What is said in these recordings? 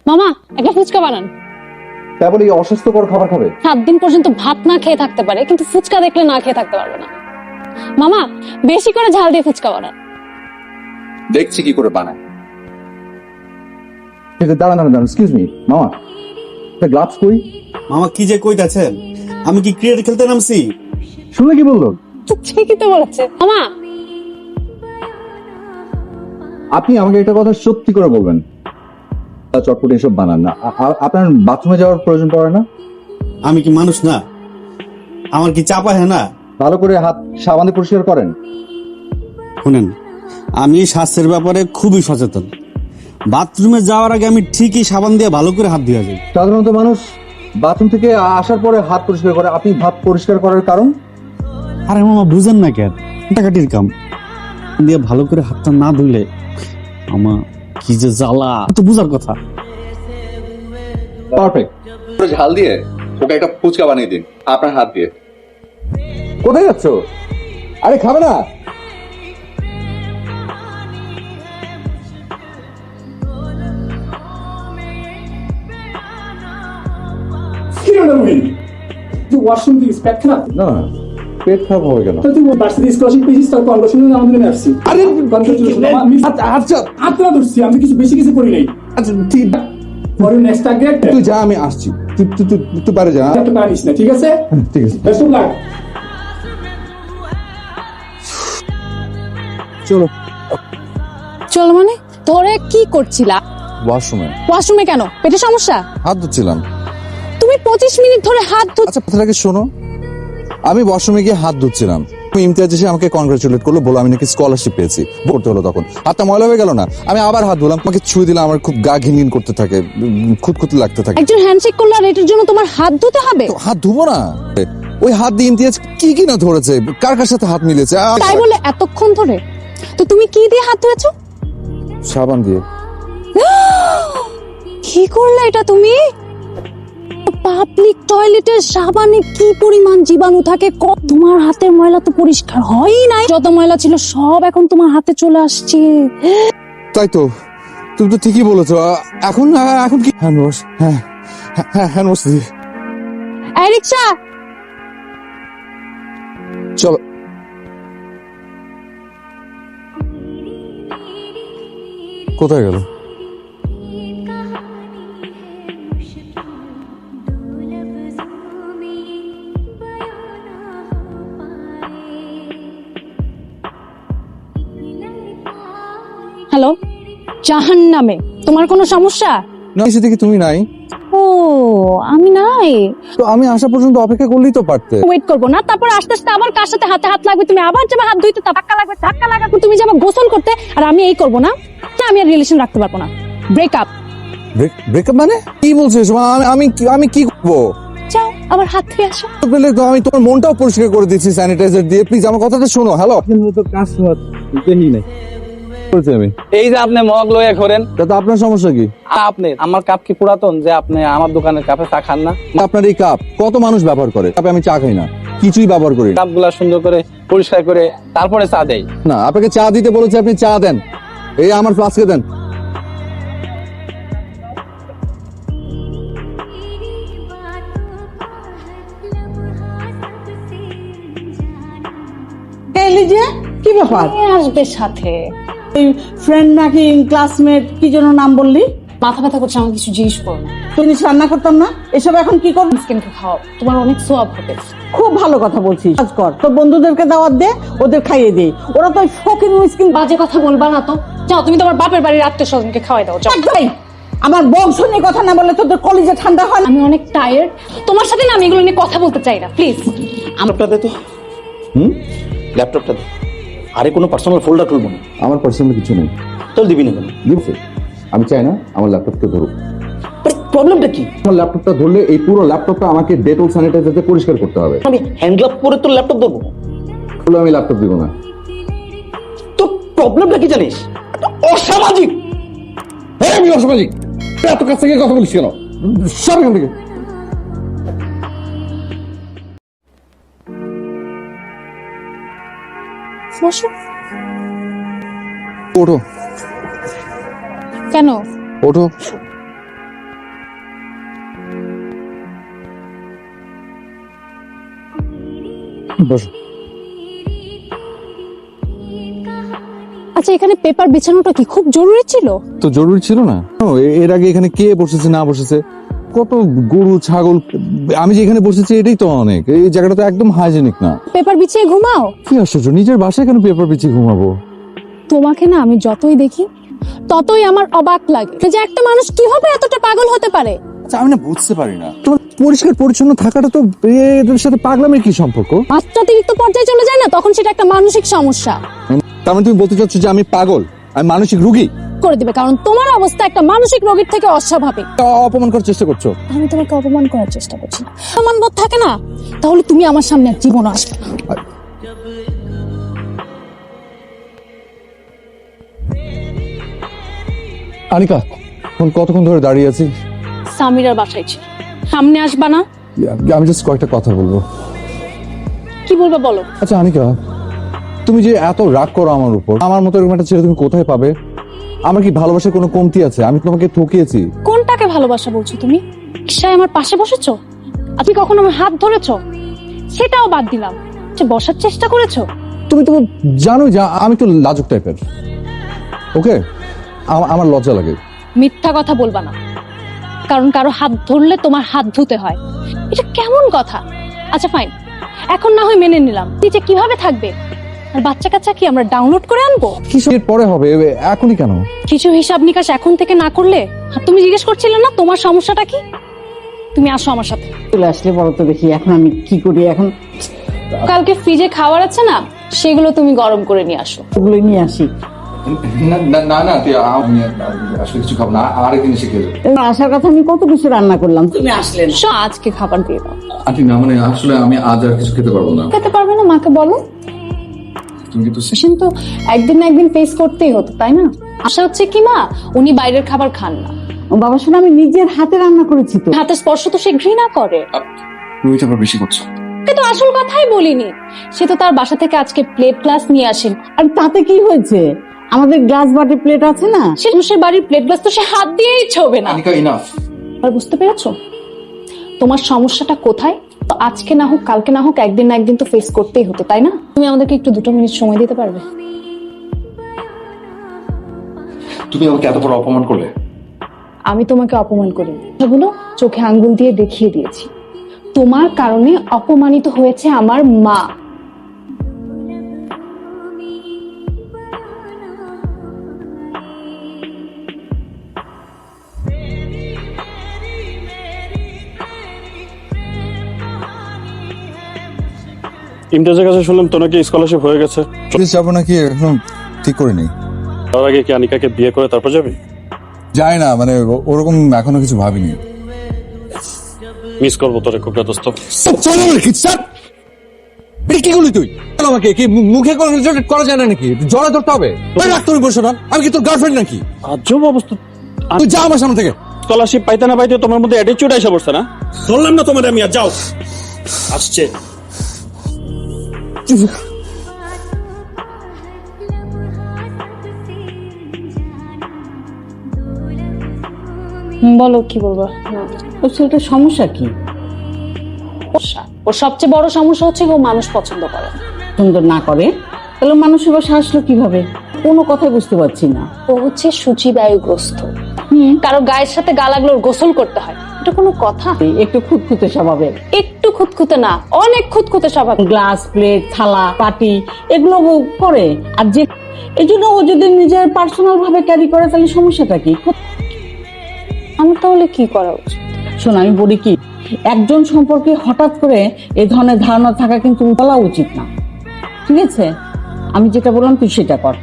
মামা একটা ফুচকা বানান। তাই বলে এই অস্বাস্থ্যকর খাবার খাবে? 7 দিন পর্যন্ত ভাত না খেয়ে থাকতে পারে, কিন্তু ফুচকা দেখলে না খেয়ে থাকতে পারবে না। মামা বেশি করে ঝাল দিয়ে ফুচকা বানান। দেখছি কি করে বানায়। দাঁড়ান দাঁড়ান, এক্সকিউজ মি মামা, গ্লাভস কই? মামা কি যে কইতাছেন, আমি কি ক্রিকেট খেলতে নামছি? শুনলে কি বললো? ঠিকই তো বলেছে মামা। আপনি আমাকে একটা কথা সত্যি করে বলবেন, চটপটি এসব বানান না। আপনার বাথরুমে যাওয়ার প্রয়োজন পড়ে না? আমি কি মানুষ না? আমার কি চাপা হ্যাঁ না? ভালো করে হাত সাবান দিয়ে পরিষ্কার করেন। শুনেন, আমি স্বাস্থ্যের ব্যাপারে খুবই সচেতন। বাথরুমে যাওয়ার আগে আমি ঠিকই সাবান দিয়ে ভালো করে হাত ধুয়ে যাই। সাধারণত মানুষ বাথরুম থেকে আসার পরে হাত পরিষ্কার করে, আপনি হাত পরিষ্কার করার কারণ? আরে মামা বুঝেন না কেন, টাকাটির কাম দিয়ে ভালো করে হাতটা না ধুলে আমার কি যে জ্বালা, তো বুঝার কথা। পারফেক্ট। ঝাল দিয়ে ওকে একটা ফুচকা বানিয়ে দিন আপনার হাত দিয়ে। কোথায় যাচ্ছ? আরে খাবে না? তুই ওয়াশরুম থেকে পেট খারাপ? না না, পেট খারাপ হবে কেন? তো তুই ভার্সিটি স্কলারশিপ পেয়েছিস, তার কনভার্সনে আমাদের নেমে আসছি। আরে আচ্ছা হাতটা ধরছি, আমি কিছু বেশি কিছু করি নাই। আচ্ছা ঠিক, ফর ইউ নেক্সট টার্গেট তুই যা, আমি আসছি। তুই পারে যা। একটা পারিস না, ঠিক আছে? ঠিক আছে, বেস্ট অফ লাক। চলো। চলো মানে? তোরে কি করছিলা? ওয়াশরুমে। ওয়াশরুমে কেন? পেটে সমস্যা? হাত ধুচ্ছিলাম। তুমি 25 মিনিট ধরে হাত ধু। আচ্ছা কথাটাকে শোনো, আমি ওয়াশরুমে গিয়ে হাত ধুচ্ছিলাম, ইমতিয়াজ এসে আমাকে কনগ্রাচুলেট করলো, বলো আমি নাকি স্কলারশিপ পেয়েছি। পড়তে হলো, তখন হাতটা ময়লা হয়ে গেল না, আমি আবার হাত ধুলাম, আমাকে ছুঁয়ে দিলাম, আমার খুব গা ঘিনঘিন করতে থাকে, খুঁতখুঁতে লাগতে থাকে। একজন হ্যান্ডশেক করলো আর এটার জন্য তোমার হাত ধুতে হবে? তো হাত ধুবো না? ওই হাত দিয়ে ইমতিয়াজ কি কি না ধরেছে, কার কার সাথে হাত মিলেছে। তাই বলে এতক্ষণ ধরে? তো তুমি কি দিয়ে হাত ধুয়েছো? সাবান দিয়ে। কি করলে এটা তুমি? পাবলিক টয়লেটের সাবানে কি পরিমাণ জীবাণু থাকে, তোমার হাতের ময়লা তো পরিষ্কার হয়ই নাই। যত ময়লা ছিল সব এখন তোমার হাতে চলে আসছে। তাই তো, তুমি তো ঠিকই বলেছো। এখন এখন কি হ্যান্ড ওয়াশ? হ্যাঁ হ্যাঁ, হ্যান্ড ওয়াশ দিয়ে। এই রিকশা, চলো। কোথায় গেল? হ্যালো, জাহান্নামে তোমার কোনো সমস্যা? না, সেদিকে তুমি নাই ও আমি নাই, তো আমি আসা পর্যন্ত অপেক্ষা করলেই তো পারতে। ওয়েট করবো না? তারপর আস্তে আস্তে আবার কার সাথে হাতে হাত লাগবে, তুমি আবার যাবে হাত ধুইতে, ধাক্কা লাগবে, ধাক্কা লাগা তুমি যাবে গোসল করতে, আর আমি এই করবো না? আমি আর রিলেশন রাখতে পারবো না। ব্রেকআপ। ব্রেকআপ মানে কি বলছো এসব? আমি কি করবো? যাও আবার হাত ধুয়ে আসো। পেলে তো আমি তোমার মনটাও পরিষ্কার করে দিচ্ছি স্যানিটাইজার দিয়ে। প্লিজ আমার কথাটা শোনো। হ্যালো, আমি এই যে আপনি মগ লয়ে ঘোরেন, তাতে আপনার সমস্যা কি? আপনি আমার কাপ কি পুরাতন যে আপনি আমার দোকানের কাপে চা খান না? আপনার এই কাপ কত মানুষ ব্যবহার করে, কাপে আমি চা খাই না, কিছুই ব্যবহার করি না। কাপগুলা সুন্দর করে পরিষ্কার করে তারপরে চা দেই। না, আপনাকে চা দিতে বলেছে, আপনি চা দেন। এই আমার ফ্লাস্কে দেন। যে কি ব্যাপার? কে আসবে সাথে? ফ্রেন্ড নাকি ক্লাসমেট, কি যেন নাম বললি? মাথা ব্যথা করছে, আমাকে কিছু জিজ্ঞেস করো না। তুই রান্না করতাম না, এসব এখন কি করবি? স্কিনকে খাও, তোমার অনেক সোয়াব হবে। খুব ভালো কথা বলছিস, কাজ কর, তোর বন্ধুদেরকে দাওয়াত দে, ওদের খাইয়ে দে। ওরা তো ফকির মিসকিন। বাজে কথা বলবা না তো। যাও, তুমি তোমার বাপের বাড়ির আত্মীয় স্বজনকে খাওয়াই দাও, যাও। একদমই আমার বংশ নিয়ে কথা না বলে তোদের কলিজা ঠান্ডা হয় না। আমি অনেক টায়ার্ড, তোমার সাথে না আমি এগুলো নিয়ে কথা বলতে চাই না, প্লিজ। ল্যাপটপটা দে তো। ল্যাপটপটা দে। আরে কোনো পার্সোনাল ফোল্ডার খুলবো না। আমার পার্সোনাল কিছু নেই। তোর দিবি না কেন? দিবছে, আমি চাই না আমার ল্যাপটপকে ধরুক। প্রবলেমটা কি? আমার ল্যাপটপটা ধরলে এই পুরো ল্যাপটপটা আমাকে ডেটল স্যানিটাইজার দিয়ে পরিষ্কার করতে হবে। আমি হ্যান্ড গ্লাভ পরে তোর ল্যাপটপ ধরবো? বলে আমি ল্যাপটপ দিব না। তোর প্রবলেমটা কি জানিস? একটা অসামাজিক। হ্যাঁ, আমি অসামাজিক। এত কাছ থেকে কথা বলিস কেন? সব এখান থেকে। বসো। ওঠো। কেন? ওঠো। বসো। আচ্ছা, এখানে পেপার বিছানোটা কি খুব জরুরি ছিল? তো জরুরি ছিল না? এর আগে এখানে কে বসেছে না বসেছে, কত গরু ছাগল, আমি যে এখানে বসেছি এটাই তো অনেক। এই জায়গাটা তো একদম হাইজেনিক না। পেপার বিছিয়ে ঘুমাও? কি আশ্চর্য, নিজের বাসায় কেন পেপার বিছিয়ে ঘুমাবো? তোমাকে না আমি যতই দেখি ততই আমার অবাক লাগে যে একটা মানুষ কিভাবে এতটা পাগল হতে পারে। আচ্ছা, আমি না বুঝতে পারি না, তোমার পরিষ্কার পরিচ্ছন্ন থাকাটা তো এটার সাথে পাগলামের কি সম্পর্ক? মাত্রাতিরিক্ত পর্যায়ে চলে যায় না, তখন সেটা একটা মানসিক সমস্যা তার মানে তুমি বলতে চাচ্ছ যে আমি পাগল, আমি মানসিক রোগী? করে দিবে, কারণ তোমার অবস্থা একটা মানসিক রোগীর থেকে অস্বাভাবিক। অপমান করার চেষ্টা করছো? আমি তোমাকে অপমান করার চেষ্টা করছি না। অপমান বোধ থাকে না, তাহলে তুমি আমার সামনে আর জীবন আসবে না। আনিকা, কতক্ষণ ধরে দাঁড়িয়ে আছি? সামিরার বাসায় ছিল, সামনে আসবা না? আমি জাস্ট কয়েকটা কথা বলবো। কি বলবে বলো। আচ্ছা আনিকা, তুমি যে এত রাগ করো আমার উপর, আমার মতো এরকম একটা ছেলে তুমি কোথায় পাবে? আমার কি ভালোবাসার কোনো কমতি আছে? আমি তোমাকে ঠকিয়েছি? কোনটাকে ভালোবাসা বলছো তুমি? সে আমার পাশে বসেছো, আপনি কখনো আমার হাত ধরেছো? সেটাও বাদ দিলাম, যে বসার চেষ্টা করেছো। তুমি তো জানোই যে আমি একটু লাজুক টাইপের। ওকে, আমার লজ্জা লাগে। মিথ্যা কথা বলবা না, কারণ কারো হাত ধরলে তোমার হাত ধুতে হয়। এটা কেমন কথা? আচ্ছা ফাইন, এখন না হয় মেনে নিলাম, নিচে কিভাবে থাকবে? আর বাচ্চা কাচ্চা কি আমরা ডাউনলোড করে আনবো? কিসের পরে হবে, এখনই কেন? কিছু হিসাব নিকাশ এখন থেকে না করলে? আর তুমি জিজ্ঞেস করছিলে না তোমার সমস্যাটা কি? তুমি আসো আমার সাথে। চলে আসলে বলো তো দেখি এখন আমি কি করি। এখন কালকে ফ্রিজে খাবার আছে না, সেগুলো তুমি গরম করে নিয়ে আসো। ওগুলো নিয়ে আসি। না না, আমি আসলে কিছু খাবো না, আর একদিন এসে খেয়ে যাবো। তোমার আসার কথা আমি কত কিছু রান্না করলাম, তুমি আসলে না। শো, আজকে খাবার দিয়ে দাও। আন্টি না, মানে আসলে আমি আজ আর কিছু খেতে পারবো না। খেতে পারবে না? মাকে বলো। তুমি কিন্তু কিন্তু একদিন না একদিন ফেস করতেই হতো, তাই না? আশা হচ্ছে কি মা, উনি বাইরের খাবার খান না। ও বাবা শোনো, আমি নিজের হাতে রান্না করেছি তো। হাতের স্পর্শ তো সে ঘৃণা করে। তুমি তো আবার বেশি করছো। কিন্তু আসল কথাই বলিনি, সে তো তার বাসা থেকে আজকে প্লেট গ্লাস নিয়ে আসেন। আর তাতে কি হয়েছে? আমাদের গ্লাস বাটি প্লেট আছে না? সে মানুষের বাড়ির প্লেট গ্লাস তো সে হাত দিয়েই ছোবে না। আনিকা ইনাফ। আর বুঝতে পেরেছো তোমার সমস্যাটা কোথায়? তো আজকে না হোক কালকে না হোক একদিন না একদিন তো ফেস করতেই হতো, তাই না? তুমি আমাদেরকে একটু 2 মিনিট সময় দিতে পারবে? তুমি আমাকে এত বড় অপমান করলে? আমি তোমাকে অপমান করিনি, এগুলো চোখে আঙ্গুল দিয়ে দেখিয়ে দিয়েছি। তোমার কারণে অপমানিত হয়েছে আমার মা। ইমতিয়াজের কাছে শুনলাম তো নাকি স্কলারশিপ হয়ে গেছে। প্লিজ যাবো নাকি, এখন ঠিক করিনি। তার আগে কি আনিকাকে বিয়ে করে তারপর যাবি? যাই না, মানে ওরকম এখনো কিছু ভাবিনি। মিস করবো তোরে খুব দোস্ত। কি করলি তুই? আমাকে কি মুখে করা যায় না নাকি? জড়া ধরতে হবে? রাখ তুমি বসো না, আমি কি তোর গার্লফ্রেন্ড নাকি? আজব অবস্থা। তুই যা আমার সামনে থেকে। স্কলারশিপ পাইতে না পাইতে তোমার মধ্যে অ্যাটিটিউড এসে পড়ছে না? বললাম না তোমার আমি আর যাও। আসছে বলো কি বলবো। ওর ছেলেটার সমস্যা কি? ওর সবচেয়ে বড় সমস্যা হচ্ছে ও মানুষ পছন্দ করে না। সুন্দর না করে তাহলে মানুষের বাসা আসলো কিভাবে? কোনো কথাই বুঝতে পারছি না। ও হচ্ছে সূচিবায়ুগ্রস্ত। কারো গায়ের সাথে গা লাগলে ওর গোসল করতে হয়, এটা কোনো কথা? একটু খুঁতখুঁতে স্বভাবের। একটু খুঁতখুঁতে না, অনেক খুঁতখুঁতে স্বভাব। গ্লাস প্লেট থালা পাটি এগুলো ও করে, আর যে এই জন্য ও যদি নিজের পার্সোনাল ভাবে ক্যারি করে তাহলে সমস্যাটা কি? আমার তাহলে কি করা উচিত? শোন, আমি বলি কি, একজন সম্পর্কে হঠাৎ করে এই ধরনের ধারণা থাকা কিন্তু বলা উচিত না, ঠিক আছে? আমি যেটা বললাম তুই সেটা কর।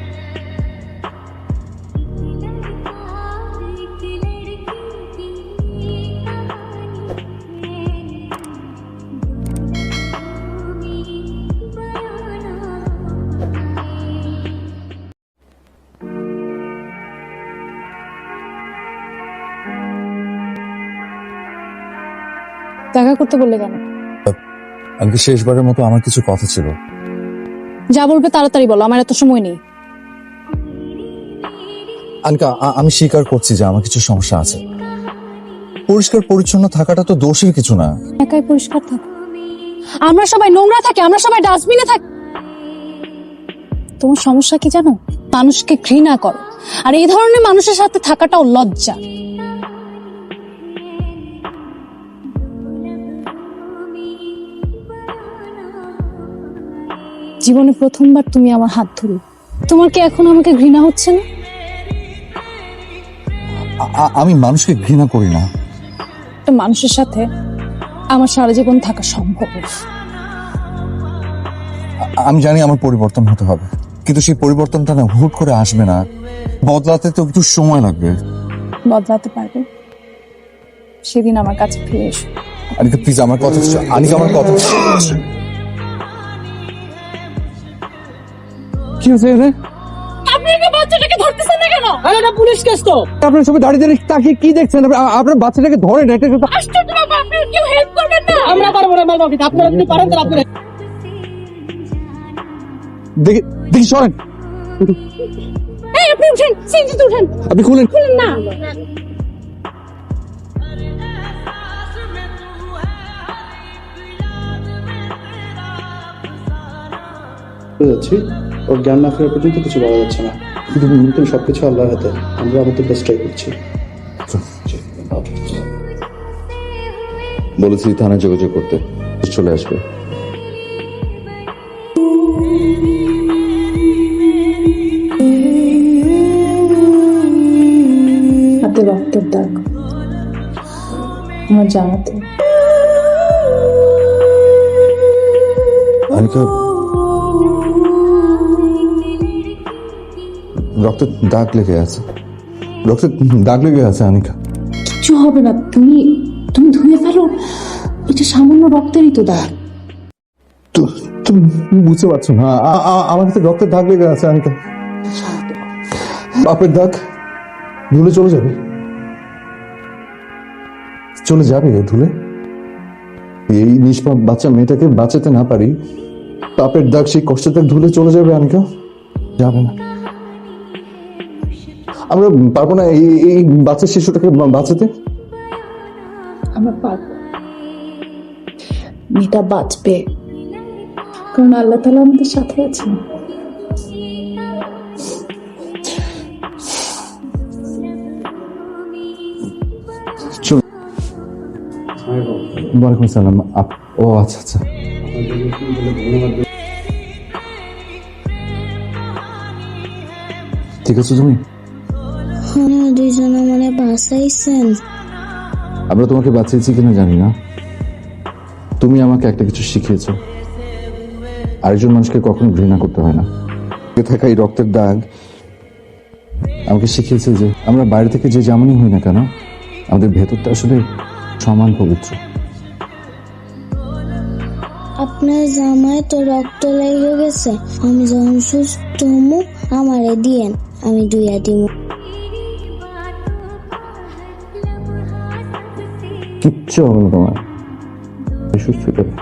দেখা করতে বললে কেন? আজকে শেষবারের মতো আমার কিছু কথা ছিল। যা বলবে তাড়াতাড়ি বলো, আমার এত সময় নেই। আনকা, আমি স্বীকার করছি যে আমার কিছু সমস্যা আছে। পরিষ্কার পরিচ্ছন্ন থাকাটা তো দোষের কিছু না। একাই পরিষ্কার থাকো, আমরা সবাই নোংরা থাকি, আমরা সবাই ডাস্টবিনে থাকি। তোমার সমস্যা কি জানো? মানুষকে ঘৃণা করো, আর এই ধরনের মানুষের সাথে থাকাটাও লজ্জা। জীবনে প্রথমবার তুমি আমার হাত ধরো, তোমার কি এখন আমাকে ঘৃণা হচ্ছে না? আমি মানুষকে ঘৃণা করি না। একটা মানুষের সাথে আমার সারা জীবন থাকা সম্ভব। আমি জানি আমার পরিবর্তন হতে হবে, কিন্তু সেই পরিবর্তনটা না হুট করে আসবে না, বদলাতে তো একটু সময় লাগবে। বদলাতে পারবে, সেদিন আমার কাছে ফিরে এসো। আনিকা প্লিজ আমার কথা, আনিকা আমার কথা। কি হয়েছে রে? আপনি কি বাচ্চাটাকে ধরতেছেন না কেন? আরে এটা পুলিশ কেস তো। আপনারা সবাই দাঁড়িয়ে দাঁড়িয়ে তাকিয়ে কি দেখছেন? আপনার বাচ্চাটাকে ধরেন, এটা কিন্তু আশ্চর্য বাবা, আপনি কেউ হেল্প করবেন না? আমরা পারবো না ম্যাডাম, আপনারা যদি পারেন তাহলে আপনি দেখি দেখি সরেন, এই আপনি উঠেন, সিনজিতে উঠেন। আপনি খুলেন। খুলেন না। যাচ্ছি, ওর জ্ঞান না ফেরার পর্যন্ত কিছু বলা যাচ্ছে না, কিন্তু নতুন সবকিছু আল্লাহর হাতে। আমরা আমাদের বেস্ট ট্রাই করছি। বলেছি থানায় যোগাযোগ করতে, চলে আসবে। হাতে রক্তের দাগ, আমার জানাতে। আনিকা, রক্তের দাগ লেগে আছে, রক্তের দাগ লেগে আছে আনিকা। কিচ্ছু হবে না, তুমি তুমি ধুয়ে ফেলো, এটা সামান্য রক্তেরই তো দাগ। তুমি বুঝতে পারছো না, আমার হাতে রক্তের দাগ লেগে আছে আনিকা। বাপের দাগ ধুলে চলে যাবে, চলে যাবে ধুলে। এই নিষ্পাপ বাচ্চা মেয়েটাকে বাঁচাতে না পারি, পাপের দাগ, সেই কষ্টের দাগ ধুলে চলে যাবে আনিকা? যাবে না। আমরা পারবো না এই বাচ্চা শিশুটাকে বাঁচাতে? আমরা পারবো, মেয়েটা বাঁচবে, কারণ আল্লাহ তাআলা আমাদের সাথে আছেন। ওয়ালাইকুম সালাম। ও আচ্ছা আচ্ছা, ঠিক আছে। তুমি দুইজন মানে বাঁচাইছেন। আমরা তোমাকে বাঁচিয়েছি কিনা জানি না, তুমি আমাকে একটা কিছু শিখিয়েছো, আরেকজন মানুষকে কখনো ঘৃণা করতে হয় না। থাকা এই রক্তের দাগ আমাকে শিখিয়েছে যে আমরা বাইরে থেকে যে যেমনই হই না কেন, আমাদের ভেতরটা আসলে সমান পবিত্র। আপনার জামায় তো রক্ত লেগে গেছে, আমি যখন সুস্থ হমু আমারে দিয়েন, আমি দুইয়া দিব। কিচ্ছু হবে না তোমার, সুস্থ করে।